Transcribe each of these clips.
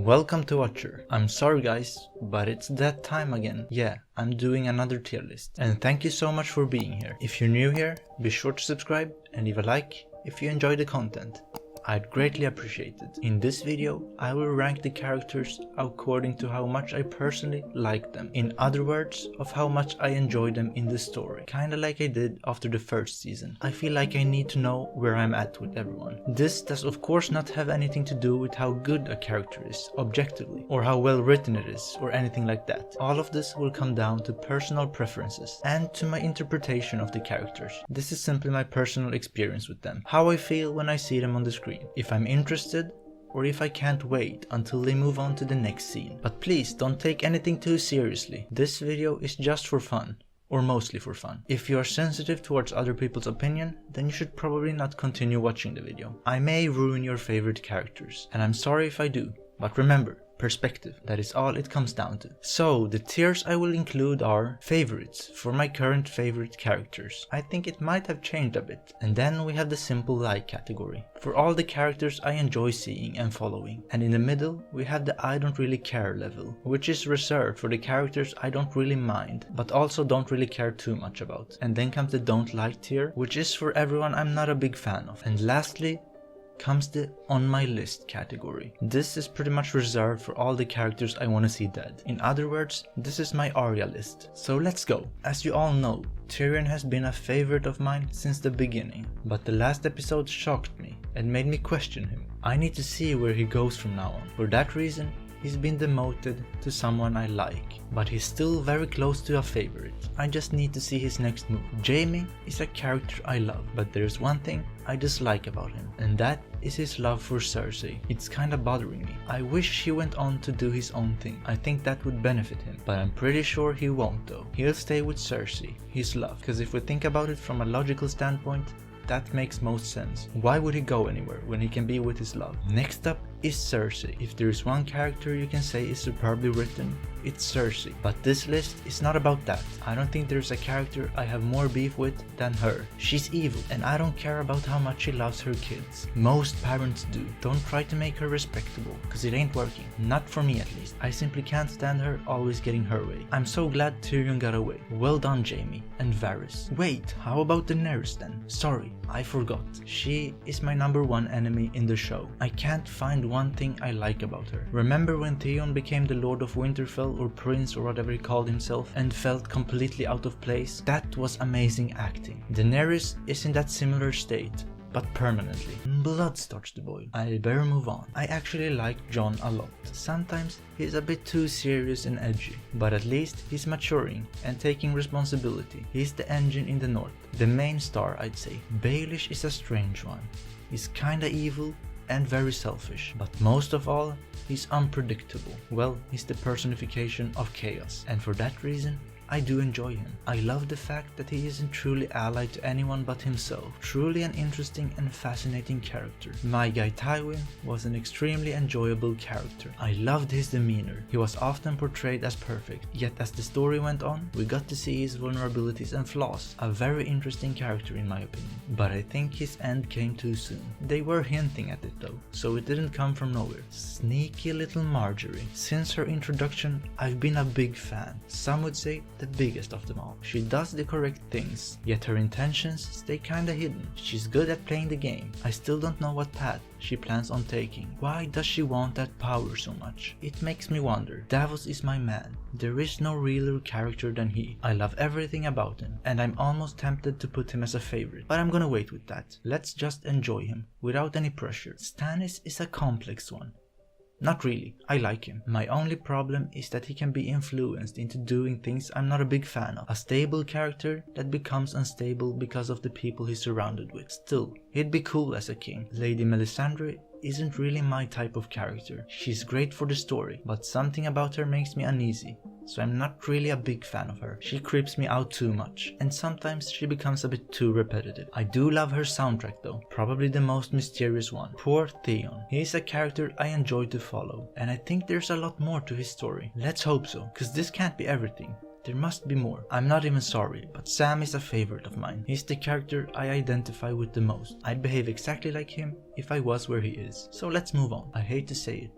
Welcome to Watcher. I'm sorry guys, but it's that time again. Yeah, I'm doing another tier list. And thank you so much for being here. If you're new here, be sure to subscribe and leave a like if you enjoy the content. I'd greatly appreciate it. In this video, I will rank the characters according to how much I personally like them. In other words, of how much I enjoy them in the story. Kinda like I did after the first season. I feel like I need to know where I'm at with everyone. This does of course not have anything to do with how good a character is, objectively, or how well written it is, or anything like that. All of this will come down to personal preferences, and to my interpretation of the characters. This is simply my personal experience with them. How I feel when I see them on the screen. If I'm interested, or if I can't wait until they move on to the next scene. But please don't take anything too seriously. This video is just for fun, or mostly for fun. If you are sensitive towards other people's opinion, then you should probably not continue watching the video. I may ruin your favorite characters, and I'm sorry if I do, but remember, perspective, that is all it comes down to. So the tiers I will include are favorites for my current favorite characters. I think it might have changed a bit. And then we have the simple like category for all the characters I enjoy seeing and following. And in the middle we have the I don't really care level, which is reserved for the characters I don't really mind but also don't really care too much about. And then comes the don't like tier, which is for everyone I'm not a big fan of. And lastly comes the on my list category. This is pretty much reserved for all the characters I want to see dead. In other words, this is my Arya list. So let's go. As you all know, Tyrion has been a favorite of mine since the beginning, but the last episode shocked me and made me question him. I need to see where he goes from now on. For that reason, he's been demoted to someone I like, but he's still very close to a favorite. I just need to see his next move. Jaime is a character I love, but there's one thing I dislike about him, and that is his love for Cersei. It's kinda bothering me. I wish he went on to do his own thing. I think that would benefit him, but I'm pretty sure he won't though. He'll stay with Cersei, his love, because if we think about it from a logical standpoint, that makes most sense. Why would he go anywhere when he can be with his love? Next up is Cersei. If there is one character you can say is superbly written, it's Cersei. But this list is not about that. I don't think there's a character I have more beef with than her. She's evil, and I don't care about how much she loves her kids. Most parents do. Don't try to make her respectable, cause it ain't working. Not for me at least. I simply can't stand her always getting her way. I'm so glad Tyrion got away. Well done, Jaime and Varys. Wait, how about Daenerys then? Sorry, I forgot. She is my #1 enemy in the show. I can't find one thing I like about her. Remember when Theon became the Lord of Winterfell, or Prince, or whatever he called himself, and felt completely out of place? That was amazing acting. Daenerys is in that similar state, but permanently. Blood starts to boil. I better move on. I actually like Jon a lot. Sometimes he's a bit too serious and edgy, but at least he's maturing and taking responsibility. He's the engine in the north, the main star I'd say. Baelish is a strange one. He's kinda evil and very selfish, but most of all, he's unpredictable. Well, he's the personification of chaos, and for that reason, I do enjoy him. I love the fact that he isn't truly allied to anyone but himself. Truly an interesting and fascinating character. My guy Tywin was an extremely enjoyable character. I loved his demeanor. He was often portrayed as perfect, yet as the story went on, we got to see his vulnerabilities and flaws. A very interesting character in my opinion. But I think his end came too soon. They were hinting at it though, so it didn't come from nowhere. Sneaky little Marjorie. Since her introduction, I've been a big fan. Some would say the biggest of them all. She does the correct things, yet her intentions stay kinda hidden. She's good at playing the game. I still don't know what path she plans on taking. Why does she want that power so much? It makes me wonder. Davos is my man. There is no realer character than he. I love everything about him, and I'm almost tempted to put him as a favorite, but I'm gonna wait with that. Let's just enjoy him, without any pressure. Stannis is a complex one. Not really, I like him. My only problem is that he can be influenced into doing things I'm not a big fan of. A stable character that becomes unstable because of the people he's surrounded with. Still, he'd be cool as a king. Lady Melisandre isn't really my type of character. She's great for the story, but something about her makes me uneasy. So I'm not really a big fan of her. She creeps me out too much, and sometimes she becomes a bit too repetitive. I do love her soundtrack though, probably the most mysterious one. Poor Theon. He's a character I enjoy to follow, and I think there's a lot more to his story. Let's hope so, cause this can't be everything. There must be more. I'm not even sorry, but Sam is a favorite of mine. He's the character I identify with the most. I'd behave exactly like him if I was where he is. So let's move on. I hate to say it,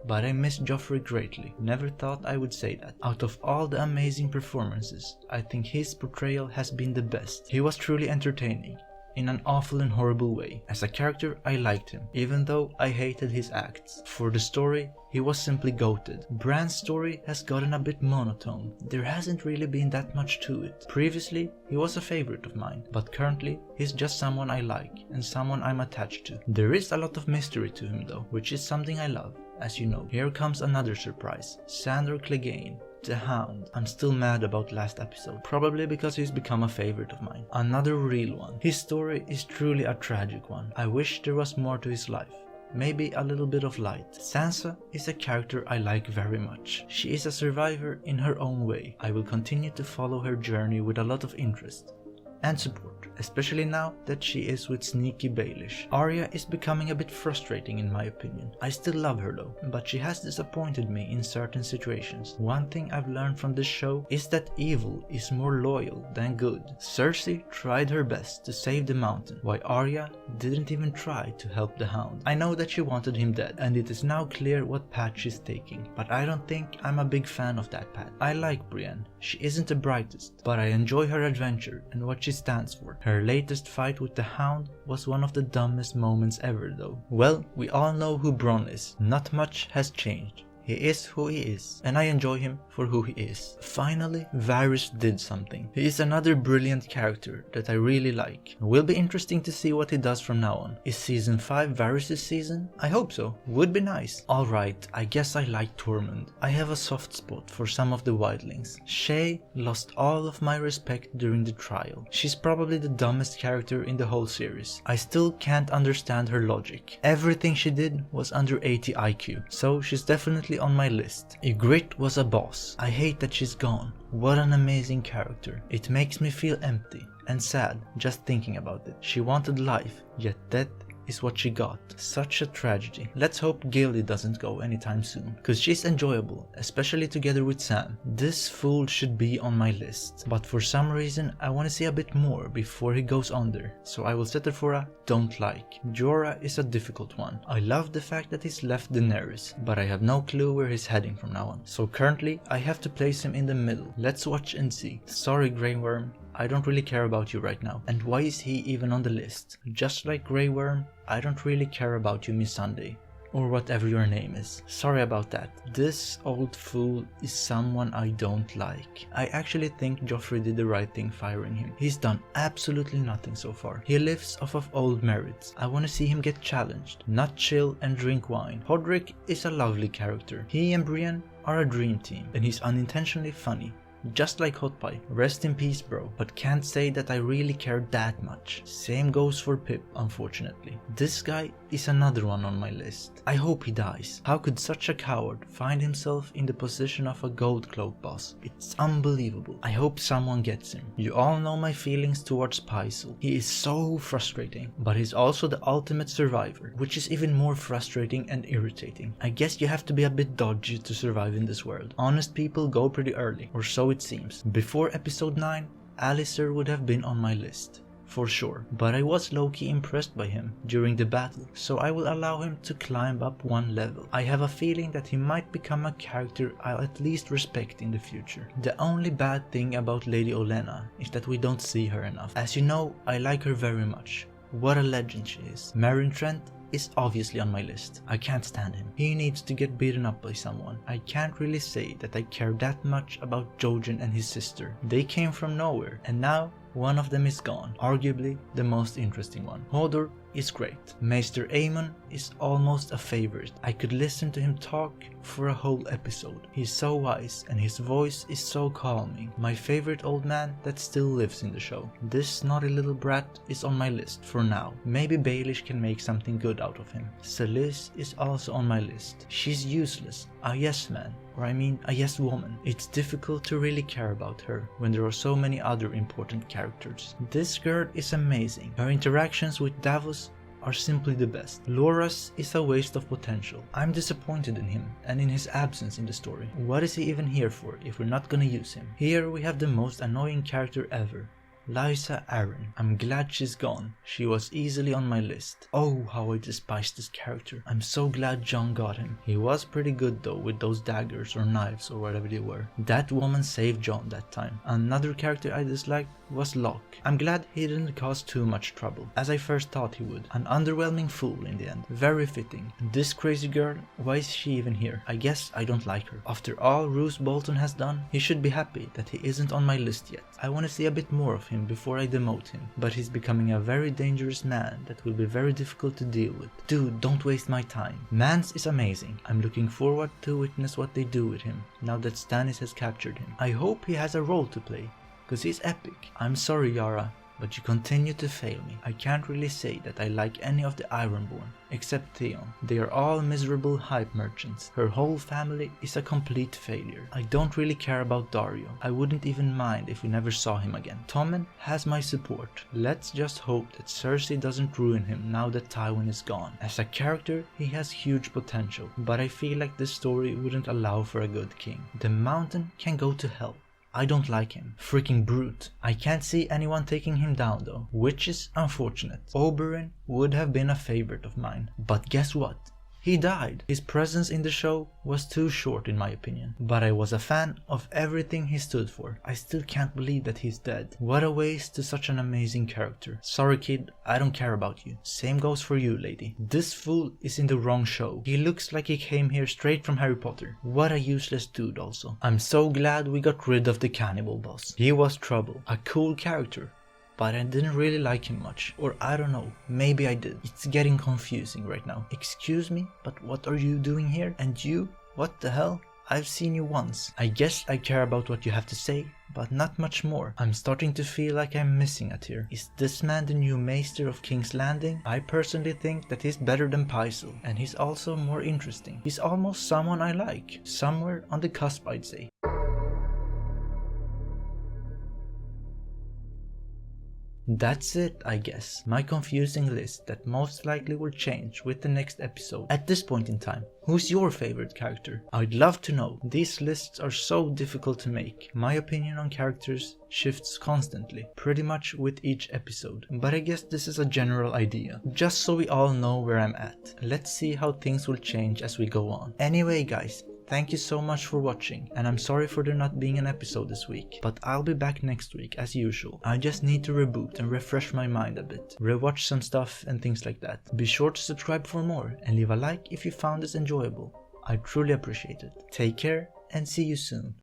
but I miss Joffrey greatly. Never thought I would say that. Out of all the amazing performances, I think his portrayal has been the best. He was truly entertaining, in an awful and horrible way. As a character, I liked him, even though I hated his acts. For the story, he was simply goated. Bran's story has gotten a bit monotone. There hasn't really been that much to it. Previously, he was a favorite of mine, but currently, he's just someone I like, and someone I'm attached to. There is a lot of mystery to him though, which is something I love. As you know, here comes another surprise. Sandor Clegane, the Hound. I'm still mad about last episode, probably because he's become a favorite of mine. Another real one. His story is truly a tragic one. I wish there was more to his life. Maybe a little bit of light. Sansa is a character I like very much. She is a survivor in her own way. I will continue to follow her journey with a lot of interest and support, especially now that she is with sneaky Baelish. Arya is becoming a bit frustrating in my opinion. I still love her though, but she has disappointed me in certain situations. One thing I've learned from this show is that evil is more loyal than good. Cersei tried her best to save the mountain, while Arya didn't even try to help the Hound. I know that she wanted him dead, and it is now clear what path she's taking, but I don't think I'm a big fan of that path. I like Brienne. She isn't the brightest, but I enjoy her adventure and what she stands for. Her latest fight with the Hound was one of the dumbest moments ever though. Well, we all know who Bronn is. Not much has changed. He is who he is, and I enjoy him for who he is. Finally, Varys did something. He is another brilliant character that I really like. It will be interesting to see what he does from now on. Is season 5 Varys' season? I hope so. Would be nice. Alright, I guess I like Tormund. I have a soft spot for some of the wildlings. Shae lost all of my respect during the trial. She's probably the dumbest character in the whole series. I still can't understand her logic. Everything she did was under 80 IQ, so she's definitely on my list. Ygritte was a boss. I hate that she's gone. What an amazing character. It makes me feel empty and sad just thinking about it. She wanted life, yet death is what she got. Such a tragedy. Let's hope Gilly doesn't go anytime soon, cause she's enjoyable, especially together with Sam. This fool should be on my list, but for some reason I want to see a bit more before he goes under, so I will settle for a don't like. Jorah is a difficult one. I love the fact that he's left Daenerys, but I have no clue where he's heading from now on, so currently I have to place him in the middle. Let's watch and see. Sorry Grey Worm, I don't really care about you right now. And why is he even on the list? Just like Grey Worm, I don't really care about you, Miss Sunday. Or whatever your name is. Sorry about that. This old fool is someone I don't like. I actually think Joffrey did the right thing firing him. He's done absolutely nothing so far. He lives off of old merits. I want to see him get challenged, not chill and drink wine. Podrick is a lovely character. He and Brienne are a dream team, and he's unintentionally funny. Just like Hot Pie. Rest in peace bro, but can't say that I really care that much. Same goes for Pip, unfortunately. This guy is another one on my list. I hope he dies. How could such a coward find himself in the position of a Gold Cloak boss? It's unbelievable. I hope someone gets him. You all know my feelings towards Pycelle. He is so frustrating, but he's also the ultimate survivor, which is even more frustrating and irritating. I guess you have to be a bit dodgy to survive in this world. Honest people go pretty early, or so it seems. Before episode 9, Alistair would have been on my list, for sure, but I was low-key impressed by him during the battle, so I will allow him to climb up one level. I have a feeling that he might become a character I'll at least respect in the future. The only bad thing about Lady Olenna is that we don't see her enough. As you know, I like her very much. What a legend she is. Meryn Trent is obviously on my list. I can't stand him. He needs to get beaten up by someone. I can't really say that I care that much about Jojen and his sister. They came from nowhere, and now one of them is gone. Arguably the most interesting one. Hodor is great. Maester Aemon is almost a favorite. I could listen to him talk for a whole episode. He's so wise and his voice is so calming. My favorite old man that still lives in the show. This snotty little brat is on my list for now. Maybe Baelish can make something good out of him. Selyse is also on my list. She's useless, a yes man, or I mean a yes woman. It's difficult to really care about her when there are so many other important characters. This girl is amazing. Her interactions with Davos are simply the best. Loras is a waste of potential. I'm disappointed in him and in his absence in the story. What is he even here for if we're not gonna use him? Here we have the most annoying character ever. Lysa Arryn. I'm glad she's gone. She was easily on my list. Oh, how I despise this character. I'm so glad Jon got him. He was pretty good though with those daggers or knives or whatever they were. That woman saved Jon that time. Another character I disliked was Locke. I'm glad he didn't cause too much trouble, as I first thought he would. An underwhelming fool in the end. Very fitting. This crazy girl, why is she even here? I guess I don't like her. After all Roose Bolton has done, he should be happy that he isn't on my list yet. I want to see a bit more of him before I demote him, but he's becoming a very dangerous man that will be very difficult to deal with. Dude, don't waste my time. Mance is amazing. I'm looking forward to witness what they do with him, now that Stannis has captured him. I hope he has a role to play, cause he's epic. I'm sorry Yara, but you continue to fail me. I can't really say that I like any of the Ironborn, except Theon. They are all miserable hype merchants. Her whole family is a complete failure. I don't really care about Daario. I wouldn't even mind if we never saw him again. Tommen has my support. Let's just hope that Cersei doesn't ruin him now that Tywin is gone. As a character, he has huge potential, but I feel like this story wouldn't allow for a good king. The Mountain can go to hell. I don't like him. Freaking brute. I can't see anyone taking him down though, which is unfortunate. Oberyn would have been a favorite of mine, but guess what? He died. His presence in the show was too short in my opinion, but I was a fan of everything he stood for. I still can't believe that he's dead. What a waste to such an amazing character. Sorry kid, I don't care about you. Same goes for you lady. This fool is in the wrong show. He looks like he came here straight from Harry Potter. What a useless dude also. I'm so glad we got rid of the cannibal boss. He was trouble. A cool character, but I didn't really like him much. Or I don't know, maybe I did. It's getting confusing right now. Excuse me, but what are you doing here? And you? What the hell? I've seen you once. I guess I care about what you have to say, but not much more. I'm starting to feel like I'm missing a tier. Is this man the new Maester of King's Landing? I personally think that he's better than Pycelle, and he's also more interesting. He's almost someone I like. Somewhere on the cusp, I'd say. That's it, I guess. My confusing list that most likely will change with the next episode. At this point in time, who's your favorite character? I'd love to know. These lists are so difficult to make. My opinion on characters shifts constantly, pretty much with each episode. But I guess this is a general idea, just so we all know where I'm at. Let's see how things will change as we go on. Anyway guys, thank you so much for watching, and I'm sorry for there not being an episode this week, but I'll be back next week as usual. I just need to reboot and refresh my mind a bit, rewatch some stuff and things like that. Be sure to subscribe for more and leave a like if you found this enjoyable. I truly appreciate it. Take care and see you soon.